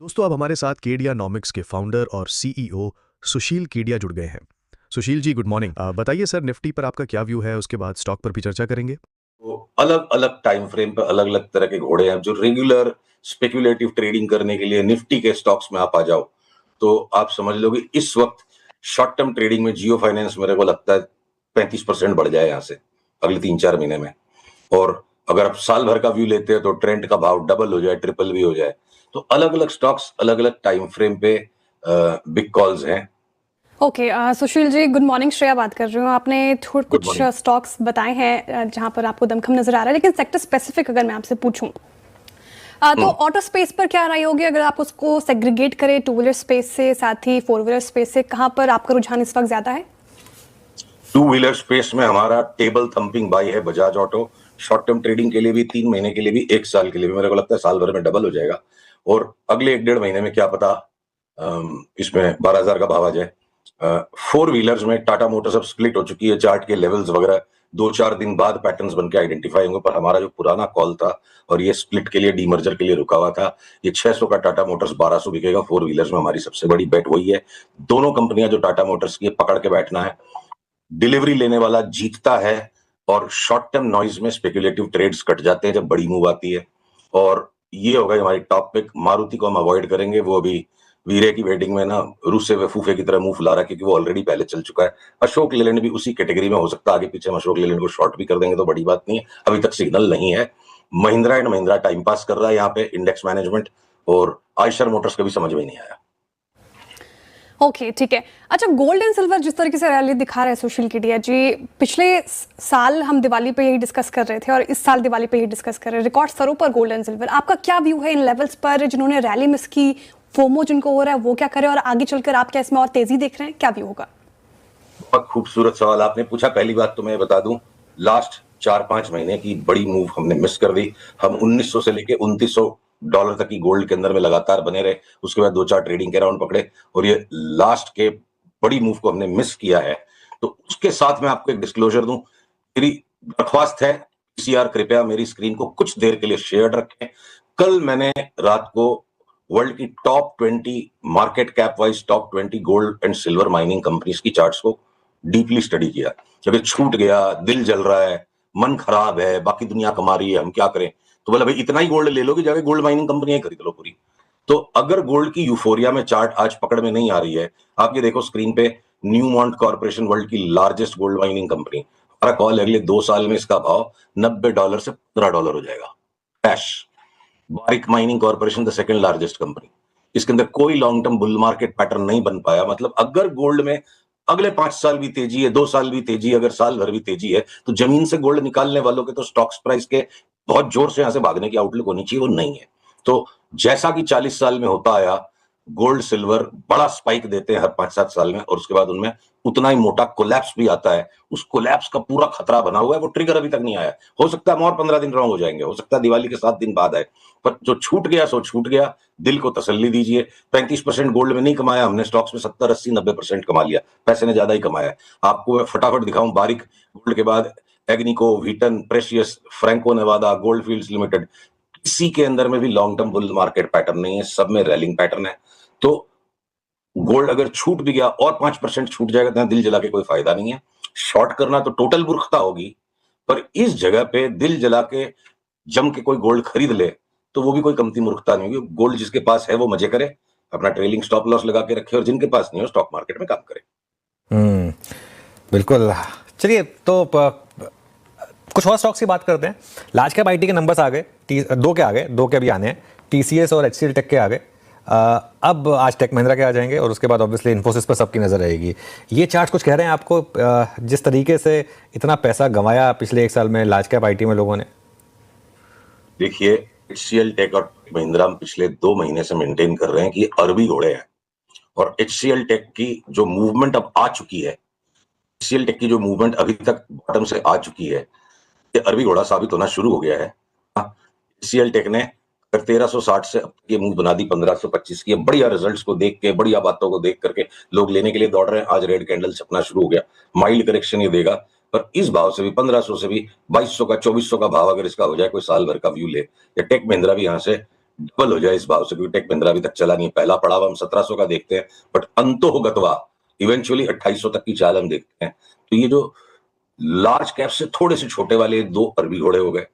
दोस्तों अब हमारे साथ केडिया नॉमिक्स के फाउंडर और सीईओ सुशील केडिया जुड़ गए हैं। Sushil ji good morning. बताइए सर, निफ्टी पर आपका क्या व्यू है, उसके बाद स्टॉक पर भी चर्चा करेंगे। तो अलग अलग टाइम फ्रेम पे अलग अलग तरह के घोड़े हैं। जो रेगुलर स्पेक्युलेटिव ट्रेडिंग करने के लिए निफ्टी के स्टॉक्स में आप आ जाओ तो आप समझ लो कि इस वक्त शॉर्ट टर्म ट्रेडिंग में जियो फाइनेंस मेरे को लगता है 35% बढ़ जाए यहाँ से अगले 3-4 महीने में। और अगर आप साल भर का व्यू लेते हैं तो ट्रेंड का भाव डबल हो जाए, ट्रिपल भी हो जाए। तो अलग अलग स्टॉक्स अलग अलग टाइम फ्रेम पे बिग कॉल्स हैं। Okay Sushil ji good morning. Shreya बात कर रही हूँ। आपने गुड कुछ मॉर्निंग। स्टॉक्स बताए हैं जहां पर आपको दमखम नजर आ रहा है, लेकिन सेक्टर स्पेसिफिक अगर मैं आपसे पूछूं तो ऑटो स्पेस पर क्या राय होगी अगर आप उसको सेग्रीगेट करें टू व्हीलर स्पेस से, साथ ही फोर व्हीलर स्पेस से? कहां पर आपका रुझान इस वक्त ज्यादा है? टू व्हीलर स्पेस में हमारा टेबल थंपिंग बाई है Bajaj auto. Short term trading के लिए भी, 3 महीने के लिए भी, 1 साल के लिए भी। मेरे को लगता है साल भर में डबल हो जाएगा और अगले 1-1.5 महीने में क्या पता इसमें 12,000 का भाव आ जाए। फोर व्हीलर्स में टाटा मोटर्स अब स्प्लिट हो चुकी है, चार्ट के लेवल्स वगैरह 2-4 दिन बाद पैटर्न्स बन के आइडेंटिफाई होंगे। पर हमारा जो पुराना कॉल था और ये स्प्लिट के लिए, डीमर्जर के लिए रुका हुआ था, ये 600 का टाटा मोटर्स 1200 बिकेगा। फोर व्हीलर्स में हमारी सबसे बड़ी बेट वही है। दोनों कंपनियां जो टाटा मोटर्स की पकड़ के बैठना है, डिलीवरी लेने वाला जीतता है और शॉर्ट टर्म नॉइज में स्पेकुलेटिव ट्रेड्स कट जाते हैं जब बड़ी मूव आती है। और ये हो गई हमारी टॉप पिक। मारुति को हम अवॉइड करेंगे, वो अभी वीरे की वेटिंग में ना रूसे हुए फूफे की तरह मुंह फुला रहा है क्योंकि वो ऑलरेडी पहले चल चुका है। अशोक लेलैंड भी उसी कैटेगरी में हो सकता है, आगे पीछे हम अशोक लेलैंड को शॉर्ट भी कर देंगे तो बड़ी बात नहीं है, अभी तक सिग्नल नहीं है। Mahindra and Mahindra time pass कर रहा है यहाँ पे इंडेक्स मैनेजमेंट, और आयशर मोटर्स का भी समझ में नहीं आया। ओके ठीक है। अच्छा, गोल्ड एंड सिल्वर जिस तरीके से रैली दिखा रहे हैं सुशील केडिया जी, पिछले साल हम दिवाली पे यही डिस्कस कर रहे थे और इस साल दिवाली पे यही डिस्कस कर रहे हैं, रिकॉर्ड स्तरों पर गोल्ड एंड सिल्वर। आपका क्या व्यू है इन लेवल्स पर? जिन्होंने रैली मिस की, फोमो जिनको हो रहा है, वो क्या करे और आगे चलकर आप क्या इसमें और तेजी देख रहे हैं? क्या व्यू होगा? बहुत खूबसूरत सवाल आपने पूछा। पहली बात तो मैं बता दूं, लास्ट 4-5 महीने की बड़ी मूव हमने मिस कर दी। हम 1900 से लेके $2900 तक की गोल्ड के अंदर में लगातार बने रहे, उसके बाद 2-4 ट्रेडिंग के राउंड पकड़े और ये लास्ट के बड़ी मूव को हमने मिस किया है। तो उसके साथ मैं आपको एक डिस्क्लोजर दूं, मेरी दरख्वास्त है पीसीआर कृपया मेरी स्क्रीन को कुछ देर के लिए शेयर रखें। कल मैंने रात को वर्ल्ड की top 20 market cap wise top 20 gold and silver mining companies की चार्ट्स को डीपली स्टडी किया। जब ये छूट गया, दिल जल रहा है, मन खराब है, बाकी दुनिया कमा रही है, हम क्या करें? तो बोला भाई इतना ही गोल्ड ले लो कि जाके गोल्ड माइनिंग कंपनियां खरीद लो पूरी। तो अगर गोल्ड की यूफोरिया में चार्ट आज पकड़ में नहीं आ रही है, आप ये देखो स्क्रीन पे, न्यूमॉन्ट कॉर्पोरेशन वर्ल्ड की लार्जेस्ट गोल्ड माइनिंग कंपनी, हमारा कॉल अगले 2 साल में इसका भाव $90 से $15 हो जाएगा cash. Barik mining corporation the second largest company, इसके अंदर कोई long term bull market pattern नहीं बन पाया। मतलब अगर गोल्ड में अगले 5 साल भी तेजी है, 2 साल भी तेजी है, अगर साल भर भी तेजी है, तो जमीन से गोल्ड निकालने वालों के तो स्टॉक्स प्राइस के बहुत जोर से यहां से भागने की आउटलुक होनी चाहिए, वो नहीं है। तो जैसा कि 40 साल में होता आया, गोल्ड सिल्वर बड़ा स्पाइक देते हैं हर 5-7 साल में और उसके बाद उनमें उतना ही मोटा कोलैप्स भी आता है। उस कोलैप्स का पूरा खतरा बना हुआ है, वो ट्रिगर अभी तक नहीं आया। हो सकता है हम और 15 दिन रॉन्ग हो जाएंगे, हो सकता है दिवाली के 7 दिन बाद आए, पर जो छूट गया सो छूट गया। दिल को तसल्ली दीजिए। 35% गोल्ड में नहीं कमाया हमने, स्टॉक्स में 70-80-90% कमा लिया, पैसे ने ज्यादा ही कमाया। आपको मैं फटाफट दिखाऊं, बारिक गोल्ड के बाद Agnico, Wheaton, Precious, Franco Nevada, Gold Fields Limited, किसी के अंदर में भी long term bull market pattern नहीं है, सब में रैलिंग पैटर्न है। तो गोल्ड अगर छूट भी गया और 5% छूट जाएगा तो दिल जला के कोई फायदा नहीं है। शॉर्ट करना तो टोटल मूर्खता होगी, पर इस जगह पे दिल जला के जम के कोई गोल्ड खरीद ले तो वो भी कोई कमती मूर्खता नहीं होगी। गोल्ड जिसके पास है वो मजे करे, अपना ट्रेलिंग स्टॉप लॉस लगा के रखे, और जिनके पास नहीं हो स्टॉक मार्केट में काम करे। बिल्कुल। चलिए तो कुछ और स्टॉक्स की बात करते हैं। लार्ज कैप आईटी के नंबर्स आ गए, दो के आ गए, दो के अभी आने हैं, टीसीएस और एचसीएल टेक के आ गए। अब आज टेक महिंद्रा के आ जाएंगे और उसके बाद ऑब्वियसली इन्फोसिस पर सबकी नजर रहेगी। ये चार्ट कुछ कह रहे हैं आपको, जिस तरीके से इतना पैसा गंवाया पिछले 1 साल में लार्ज कैप आईटी में लोगों ने? देखिए, एचसीएल टेक और महिंद्रा पिछले 2 महीने से मेंटेन कर रहे हैं कि ये अरबी घोड़े हैं, और एचसीएल टेक की जो मूवमेंट अब आ चुकी है, एचसीएल टेक की जो मूवमेंट अभी तक बॉटम से आ चुकी है, ये अरबी घोड़ा साबित होना शुरू हो गया है। एचसीएल टेक ने 1360 से अब ये मूव बना दी 1525 की। बढ़िया रिजल्ट्स को देख के, बढ़िया बातों को देख करके लोग लेने के लिए दौड़ रहे हैं। आज रेड कैंडल छपना शुरू हो गया, माइल्ड करेक्शन ये देगा, पर इस भाव से भी 1500 से भी 2200 का, 2400 का भाव अगर इसका हो जाए, कोई साल भर का व्यू ले, या टेक महिंद्रा भी यहां से डबल हो जाए इस भाव से, क्योंकि टेक महिंद्रा अभी तक चला नहीं है। पहला पड़ाव हम 1700 का देखते हैं, बट अंतोगत्वा इवेंचुअली 2800 तक की चाल हम देखते हैं। तो ये जो लार्ज कैप से थोड़े से छोटे वाले दो अरबी घोड़े हो गए।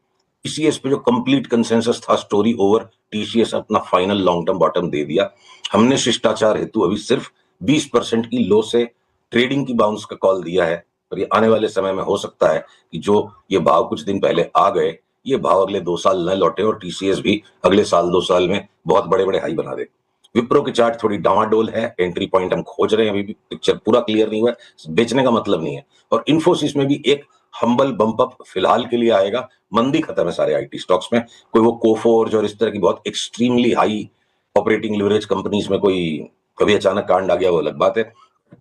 टीसीएस पे जो कंप्लीट कंसेंसस था स्टोरी ओवर, टीसीएस अपना फाइनल लॉन्ग टर्म बॉटम दे दिया। हमने शिष्टाचार हेतु अभी सिर्फ 20% की लो से ट्रेडिंग की बाउंस का कॉल दिया है, और ये आने वाले समय में हो सकता है कि जो ये भाव कुछ दिन पहले आ गए, ये भाव अगले 2 साल न लौटे और टीसीएस भी अगले साल 2 साल में बहुत बड़े बड़े हाई बना दे। विप्रो की चार्ट थोड़ी डावाडोल है, एंट्री पॉइंट हम खोज रहे हैं, अभी भी पिक्चर पूरा क्लियर नहीं हुआ है, बेचने का मतलब नहीं है। और इन्फोसिस में भी एक हम्बल बम्प अप फिलहाल के लिए आएगा। मंदी खत्म है सारे आईटी स्टॉक्स में। कोई वो कोफोर्ज और इस तरह की बहुत extremely high operating leverage companies में कोई कभी अचानक कांड आ गया, वो अलग बात है।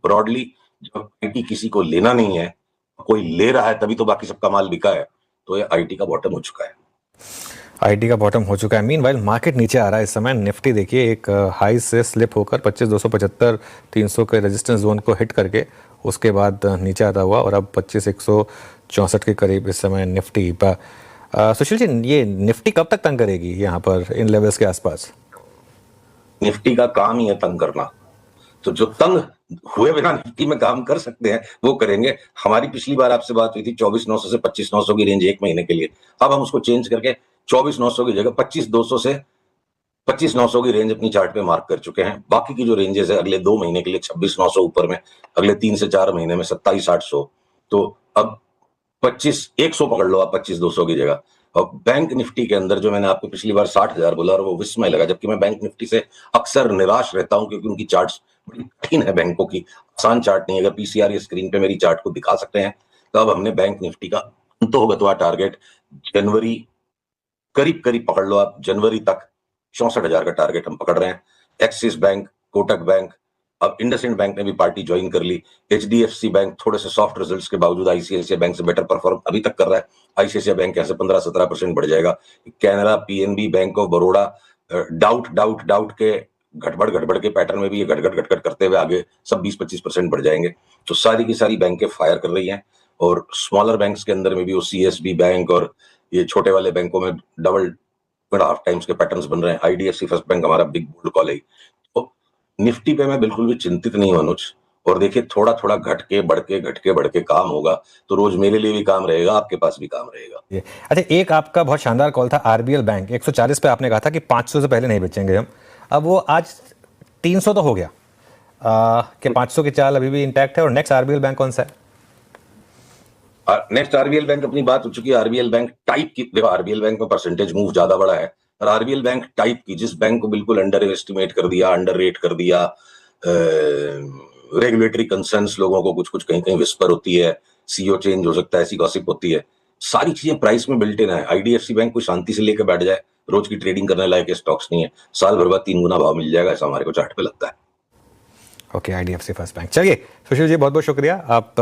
ब्रॉडली जब आईटी किसी को लेना नहीं है, कोई ले रहा है तभी तो बाकी सबका माल बिका है, तो ये आईटी का बॉटम हो चुका है। आईटी का बॉटम हो चुका है। मीनवाइल मार्केट नीचे आ रहा है इस समय। निफ्टी देखिए एक हाई से स्लिप होकर 25,275 300 के रेजिस्टेंस जोन को हिट करके उसके बाद नीचे आता हुआ, और अब 25,164 के करीब इस समय निफ्टी। सुशील जी, ये निफ्टी कब तक तंग करेगी यहाँ पर इन लेवल्स के आसपास? निफ्टी का काम ही है तंग करना, तो जो तंग हुए बिना निफ्टी में काम कर सकते हैं वो करेंगे। हमारी पिछली बार आपसे बात हुई थी 24,900 से 25,900 की रेंज एक महीने के लिए। अब हम उसको चेंज करके 24,900 की जगह 25,200 से 25,900 की रेंज अपनी चार्ट पे मार्क कर चुके हैं। बाकी की जो रेंजेस है अगले 2 महीने के लिए 26,900 ऊपर में, अगले 3 से 4 महीने में 27,800। तो अब 25,100 पकड़ लो आप 25,200 की जगह। और बैंक निफ्टी के अंदर जो मैंने आपको पिछली बार 60,000 बोला और वो विस्मय लगा, जबकि मैं बैंक निफ्टी से अक्सर निराश रहता हूं क्योंकि उनकी चार्ट्स बड़ी कठिन है बैंकों की, आसान चार्ट नहीं है। अगर पीसीआर या स्क्रीन पे मेरी चार्ट को दिखा सकते हैं, तो अब हमने बैंक निफ्टी का अंतोगत्वा टारगेट जनवरी करीब करीब पकड़ लो आप, जनवरी तक 64,000 का टारगेट हम पकड़ रहे हैं। एक्सिस बैंक, कोटक बैंक, अब इंडसइंड बैंक ने भी पार्टी ज्वाइन कर ली। एचडीएफसी बैंक थोड़े से सॉफ्ट रिजल्ट्स के बावजूद आईसीआईसीआई बैंक से बेटर परफॉर्म अभी तक कर रहा है। आईसीआईसीआई बैंक यहाँ से 15-17% बढ़ जाएगा। Canara, PNB, bank of Baroda doubt के गड़बड़ के पैटर्न में भी ये गड़गड़ करते हुए आगे सब 20-25% बढ़ जाएंगे। तो सारी की सारी बैंकें फायर कर रही हैं, और स्मॉलर बैंक्स के अंदर में भी वो सीएसबी बैंक और ये छोटे वाले बैंकों में डबल 1.5 टाइम्स के पैटर्न्स बन रहे हैं। आईडीएफसी फर्स्ट बैंक हमारा बिग बोल्ड कॉल है। तो निफ्टी पे मैं बिल्कुल भी चिंतित नहीं हूं अनुज। और देखिए थोड़ा थोड़ा घट के बढ़ के काम होगा, तो रोज मेरे लिए भी काम रहेगा, आपके पास भी काम रहेगा। अच्छा, एक आपका बहुत शानदार कॉल था आरबीएल बैंक 140 पे, आपने कहा था कि 500 से पहले नहीं बेचेंगे हम। अब वो आज 300 तो हो गया कि 500 की चाल अभी भी इंटैक्ट है। और नेक्स्ट आरबीएल बैंक कौन सा है? नेक्स्ट आरबीएल बैंक अपनी बात हो चुकी है। आरबीएल बैंक टाइप की, देखो आरबीएल बैंक में परसेंटेज मूव ज्यादा बड़ा है, और आरबीएल बैंक टाइप की जिस बैंक को बिल्कुल अंडर एस्टिमेट कर दिया, अंडर रेट कर दिया, रेगुलेटरी कंसर्न्स लोगों को कुछ कुछ कहीं कहीं विस्पर होती है, सीईओ चेंज हो सकता है, ऐसी गॉसिप होती है, सारी चीजें प्राइस में बिल्ट इन है। आईडीएफसी बैंक को शांति से लेकर बैठ जाए, रोज की ट्रेडिंग करने लायक स्टॉक्स नहीं है, साल भर बाद 3 गुना भाव मिल जाएगा, ऐसा हमारे को चार्ट पे लगता है। Okay, IDFC first bank. चलिए सुशील जी, बहुत बहुत शुक्रिया। आप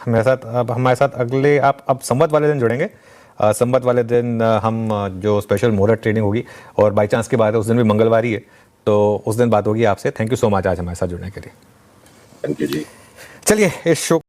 मेरे साथ, अब हमारे साथ अगले, आप अब संवत वाले दिन जुड़ेंगे। संवत वाले दिन हम जो स्पेशल मुहूर्त ट्रेडिंग होगी, और बाई चांस की बात है उस दिन भी मंगलवार ही है, तो उस दिन बात होगी आपसे। थैंक यू सो मच आज हमारे साथ जुड़ने के लिए। थैंक यू जी। चलिए इस शो